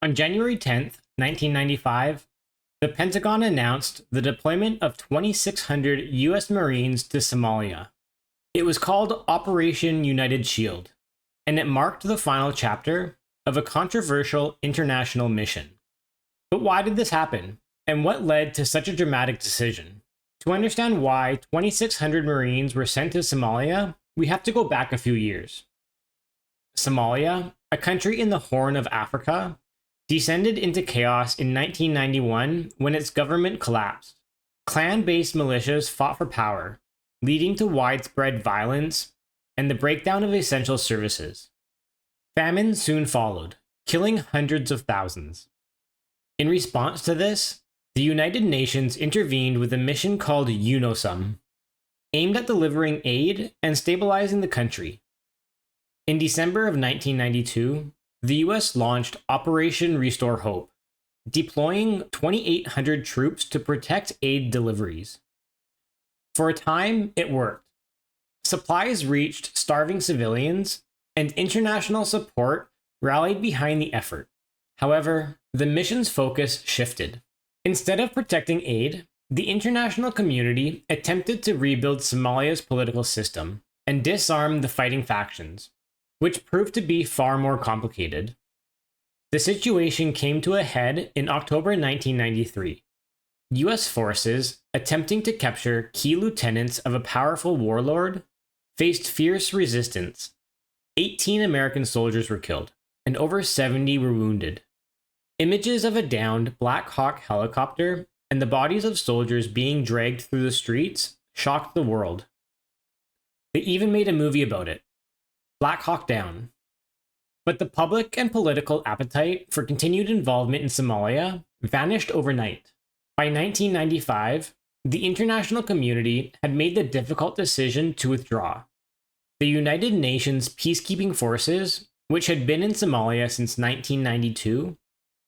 On January 10th, 1995, the Pentagon announced the deployment of 2,600 U.S. Marines to Somalia. It was called Operation United Shield, and it marked the final chapter of a controversial international mission. But why did this happen, and what led to such a dramatic decision? To understand why 2,600 Marines were sent to Somalia, we have to go back a few years. Somalia, a country in the Horn of Africa, descended into chaos in 1991 when its government collapsed. Clan-based militias fought for power, leading to widespread violence and the breakdown of essential services. Famine soon followed, killing hundreds of thousands. In response to this, the United Nations intervened with a mission called UNOSOM, aimed at delivering aid and stabilizing the country. In December of 1992, the US launched Operation Restore Hope, deploying 2,800 troops to protect aid deliveries. For a time, it worked. Supplies reached starving civilians, and international support rallied behind the effort. However, the mission's focus shifted. Instead of protecting aid, the international community attempted to rebuild Somalia's political system and disarm the fighting factions, which proved to be far more complicated. The situation came to a head in October 1993. US forces, attempting to capture key lieutenants of a powerful warlord, faced fierce resistance. 18 American soldiers were killed, and over 70 were wounded. Images of a downed Black Hawk helicopter and the bodies of soldiers being dragged through the streets shocked the world. They even made a movie about it, Black Hawk Down. But the public and political appetite for continued involvement in Somalia vanished overnight. By 1995, the international community had made the difficult decision to withdraw. The United Nations peacekeeping forces, which had been in Somalia since 1992,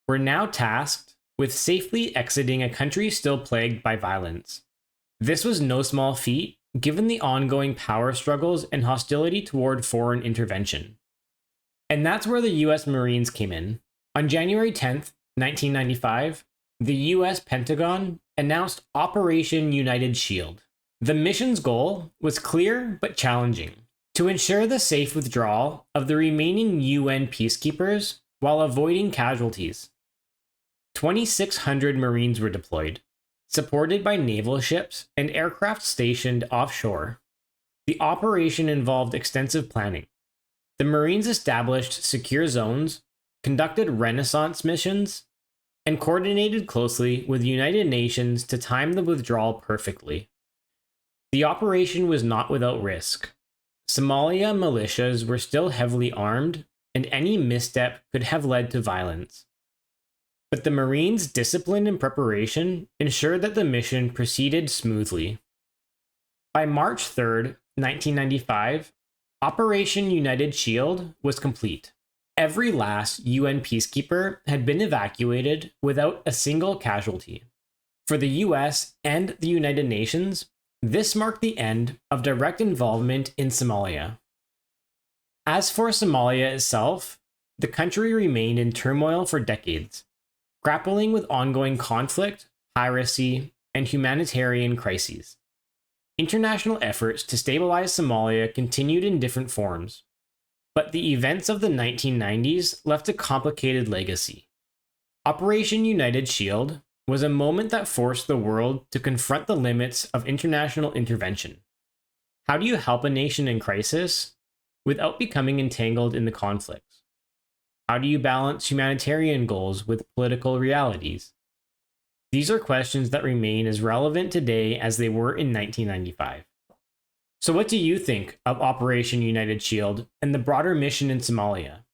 were now tasked with safely exiting a country still plagued by violence. This was no small feat, given the ongoing power struggles and hostility toward foreign intervention. And that's where the US Marines came in. On January 10th, 1995, the US Pentagon announced Operation United Shield. The mission's goal was clear but challenging: to ensure the safe withdrawal of the remaining UN peacekeepers while avoiding casualties. 2,600 Marines were deployed, supported by naval ships and aircraft stationed offshore. The operation involved extensive planning. The Marines established secure zones, conducted renaissance missions, and coordinated closely with the United Nations to time the withdrawal perfectly. The operation was not without risk. Somalia militias were still heavily armed, and any misstep could have led to violence. But the Marines' discipline and preparation ensured that the mission proceeded smoothly. By March 3rd, 1995, Operation United Shield was complete. Every last UN peacekeeper had been evacuated without a single casualty. For the US and the United Nations, this marked the end of direct involvement in Somalia. As for Somalia itself, the country remained in turmoil for decades, grappling with ongoing conflict, piracy, and humanitarian crises. International efforts to stabilize Somalia continued in different forms, but the events of the 1990s left a complicated legacy. Operation United Shield was a moment that forced the world to confront the limits of international intervention. How do you help a nation in crisis without becoming entangled in the conflicts? How do you balance humanitarian goals with political realities? These are questions that remain as relevant today as they were in 1995. So what do you think of Operation United Shield and the broader mission in Somalia?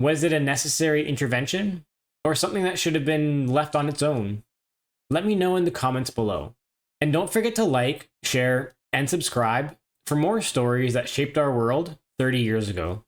Was it a necessary intervention, or something that should have been left on its own? Let me know in the comments below. And don't forget to like, share, and subscribe for more stories that shaped our world 30 years ago.